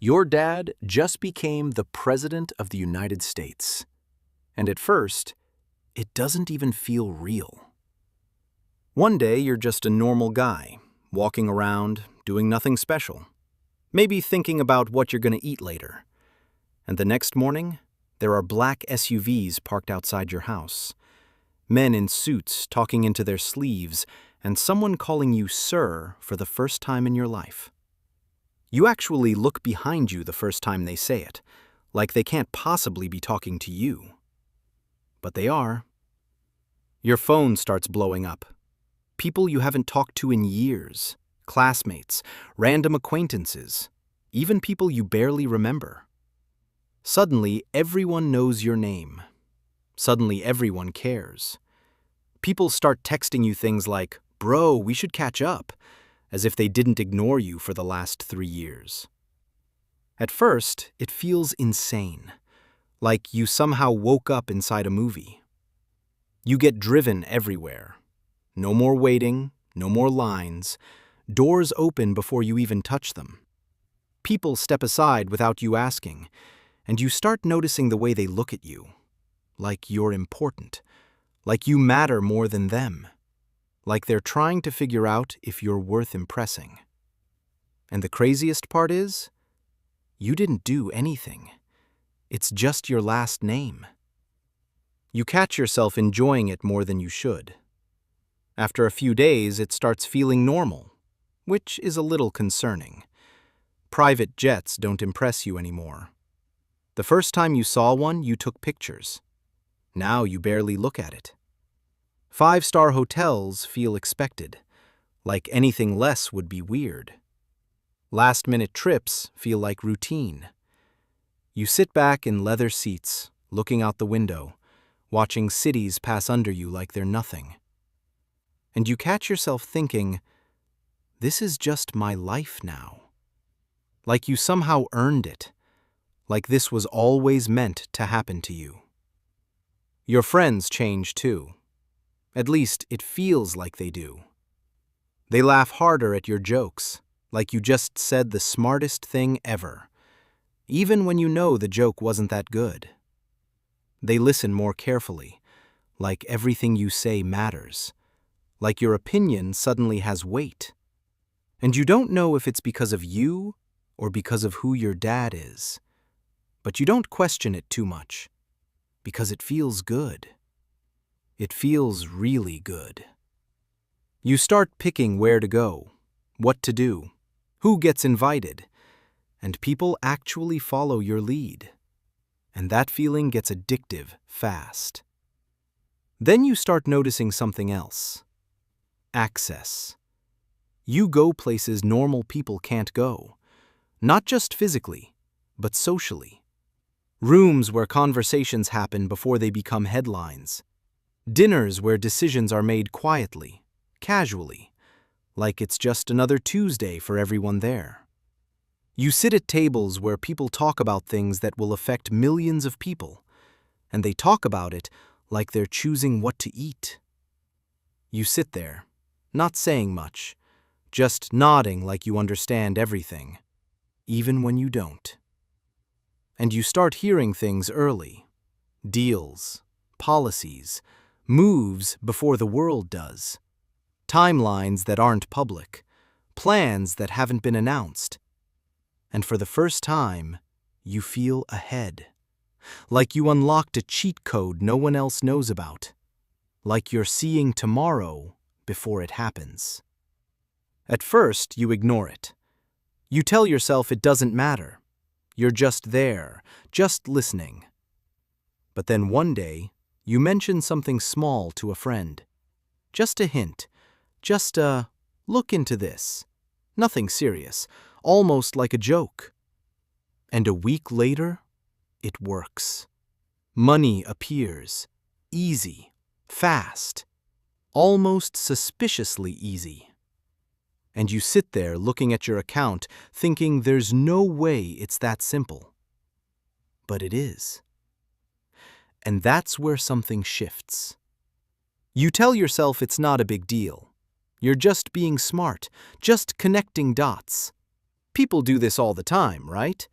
Your dad just became the President of the United States. And at first, it doesn't even feel real. One day, you're just a normal guy, walking around, doing nothing special. Maybe thinking about what you're going to eat later. And the next morning, there are black SUVs parked outside your house. Men in suits talking into their sleeves, and someone calling you sir for the first time in your life. You actually look behind you the first time they say it, like they can't possibly be talking to you. But they are. Your phone starts blowing up. People you haven't talked to in years, classmates, random acquaintances, even people you barely remember. Suddenly, everyone knows your name. Suddenly, everyone cares. People start texting you things like, "Bro, we should catch up," as if they didn't ignore you for the last 3 years. At first, it feels insane, like you somehow woke up inside a movie. You get driven everywhere. No more waiting, no more lines. Doors open before you even touch them. People step aside without you asking, and you start noticing the way they look at you. Like you're important. Like you matter more than them. Like they're trying to figure out if you're worth impressing. And the craziest part is, you didn't do anything. It's just your last name. You catch yourself enjoying it more than you should. After a few days, it starts feeling normal, which is a little concerning. Private jets don't impress you anymore. The first time you saw one, you took pictures. Now you barely look at it. 5-star hotels feel expected, like anything less would be weird. Last-minute trips feel like routine. You sit back in leather seats, looking out the window, watching cities pass under you like they're nothing. And you catch yourself thinking, this is just my life now. Like you somehow earned it. Like this was always meant to happen to you. Your friends change too. At least it feels like they do. They laugh harder at your jokes, like you just said the smartest thing ever, even when you know the joke wasn't that good. They listen more carefully, like everything you say matters, like your opinion suddenly has weight. And you don't know if it's because of you or because of who your dad is. But you don't question it too much, because it feels good. It feels really good. You start picking where to go, what to do, who gets invited, and people actually follow your lead. And that feeling gets addictive fast. Then you start noticing something else. Access. You go places normal people can't go, not just physically, but socially. Rooms where conversations happen before they become headlines. Dinners where decisions are made quietly, casually, like it's just another Tuesday for everyone there. You sit at tables where people talk about things that will affect millions of people, and they talk about it like they're choosing what to eat. You sit there, not saying much, just nodding like you understand everything, even when you don't. And you start hearing things early. Deals, policies, moves before the world does. Timelines that aren't public. Plans that haven't been announced. And for the first time, you feel ahead. Like you unlocked a cheat code no one else knows about. Like you're seeing tomorrow before it happens. At first, you ignore it. You tell yourself it doesn't matter. You're just there, just listening. But then one day, you mention something small to a friend. Just a hint, just a look into this. Nothing serious, almost like a joke. And a week later, it works. Money appears, easy, fast, almost suspiciously easy. And you sit there looking at your account, thinking there's no way it's that simple. But it is. And that's where something shifts. You tell yourself it's not a big deal. You're just being smart, just connecting dots. People do this all the time, right?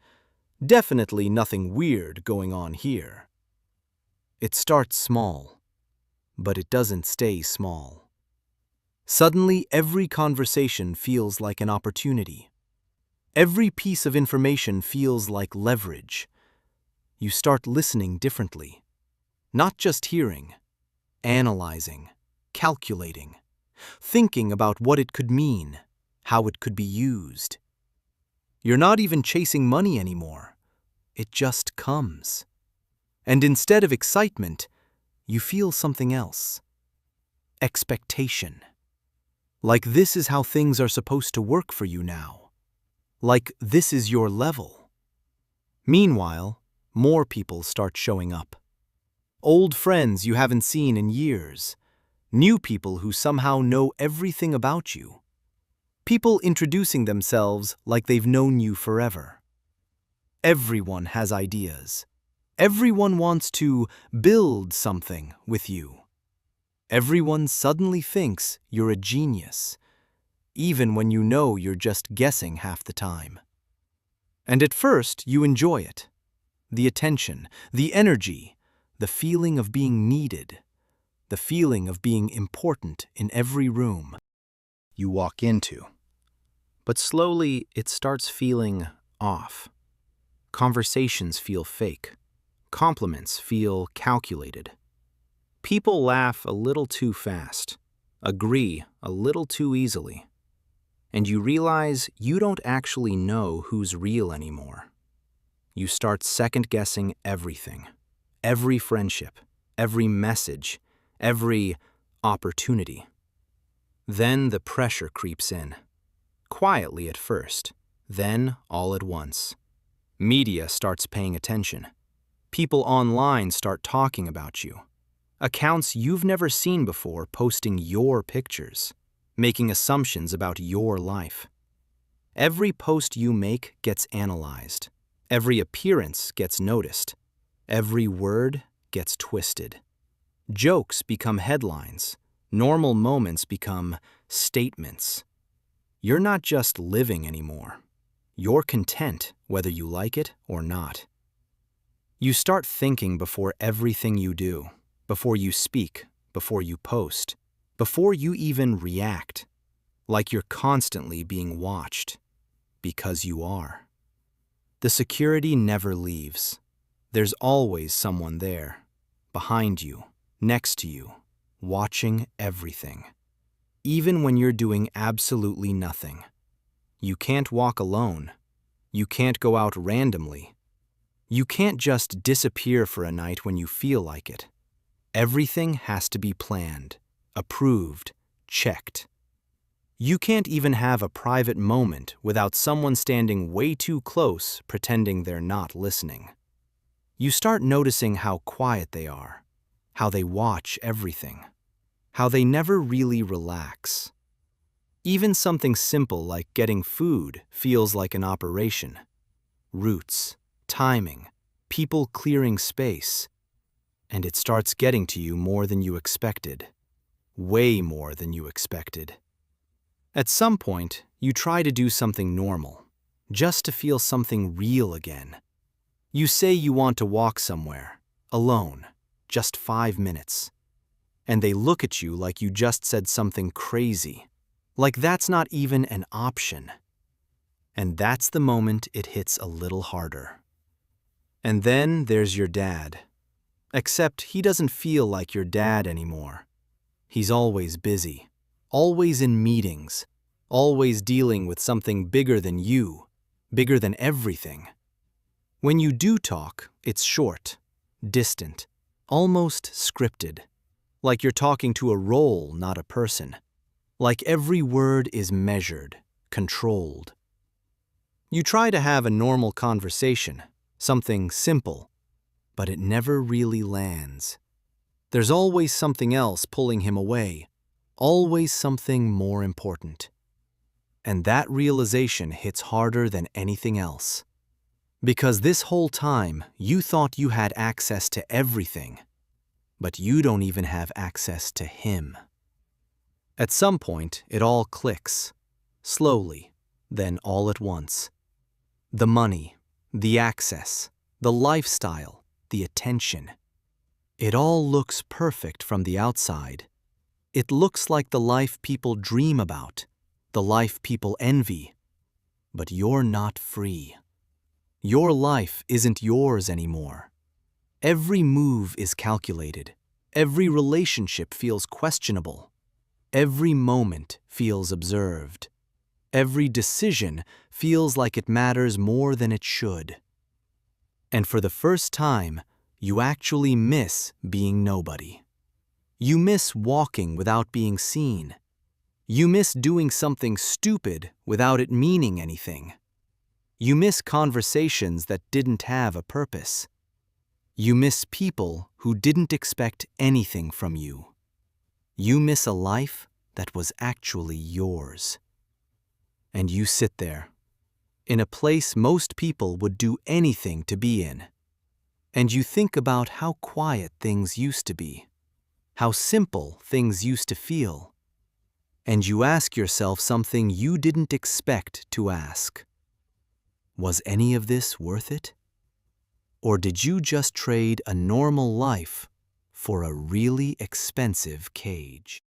Definitely nothing weird going on here. It starts small, but it doesn't stay small. Suddenly, every conversation feels like an opportunity. Every piece of information feels like leverage. You start listening differently. Not just hearing, analyzing, calculating, thinking about what it could mean, how it could be used. You're not even chasing money anymore. It just comes. And instead of excitement, you feel something else. Expectation. Like this is how things are supposed to work for you now. Like this is your level. Meanwhile, more people start showing up. Old friends you haven't seen in years. New people who somehow know everything about you. People introducing themselves like they've known you forever. Everyone has ideas. Everyone wants to build something with you. Everyone suddenly thinks you're a genius, even when you know you're just guessing half the time. And at first, you enjoy it. The attention, the energy, the feeling of being needed, the feeling of being important in every room you walk into. But slowly, it starts feeling off. Conversations feel fake. Compliments feel calculated. People laugh a little too fast, agree a little too easily, and you realize you don't actually know who's real anymore. You start second-guessing everything, every friendship, every message, every opportunity. Then the pressure creeps in, quietly at first, then all at once. Media starts paying attention. People online start talking about you. Accounts you've never seen before posting your pictures, making assumptions about your life. Every post you make gets analyzed. Every appearance gets noticed. Every word gets twisted. Jokes become headlines. Normal moments become statements. You're not just living anymore. You're content whether you like it or not. You start thinking before everything you do. Before you speak, before you post, before you even react, like you're constantly being watched, because you are. The security never leaves. There's always someone there, behind you, next to you, watching everything. Even when you're doing absolutely nothing. You can't walk alone. You can't go out randomly. You can't just disappear for a night when you feel like it. Everything has to be planned, approved, checked. You can't even have a private moment without someone standing way too close pretending they're not listening. You start noticing how quiet they are, how they watch everything, how they never really relax. Even something simple like getting food feels like an operation. Routes, timing, people clearing space. And it starts getting to you more than you expected. Way more than you expected. At some point, you try to do something normal, just to feel something real again. You say you want to walk somewhere, alone, just 5 minutes. And they look at you like you just said something crazy, like that's not even an option. And that's the moment it hits a little harder. And then there's your dad. Except he doesn't feel like your dad anymore. He's always busy, always in meetings, always dealing with something bigger than you, bigger than everything. When you do talk, it's short, distant, almost scripted, like you're talking to a role, not a person, like every word is measured, controlled. You try to have a normal conversation, something simple, but it never really lands. There's always something else pulling him away, always something more important. And that realization hits harder than anything else. Because this whole time, you thought you had access to everything, but you don't even have access to him. At some point, it all clicks, slowly, then all at once. The money, the access, the lifestyle, the attention. It all looks perfect from the outside. It looks like the life people dream about, the life people envy. But you're not free. Your life isn't yours anymore. Every move is calculated. Every relationship feels questionable. Every moment feels observed. Every decision feels like it matters more than it should. And for the first time, you actually miss being nobody. You miss walking without being seen. You miss doing something stupid without it meaning anything. You miss conversations that didn't have a purpose. You miss people who didn't expect anything from you. You miss a life that was actually yours. And you sit there, in a place most people would do anything to be in. And you think about how quiet things used to be, how simple things used to feel. And you ask yourself something you didn't expect to ask. Was any of this worth it? Or did you just trade a normal life for a really expensive cage?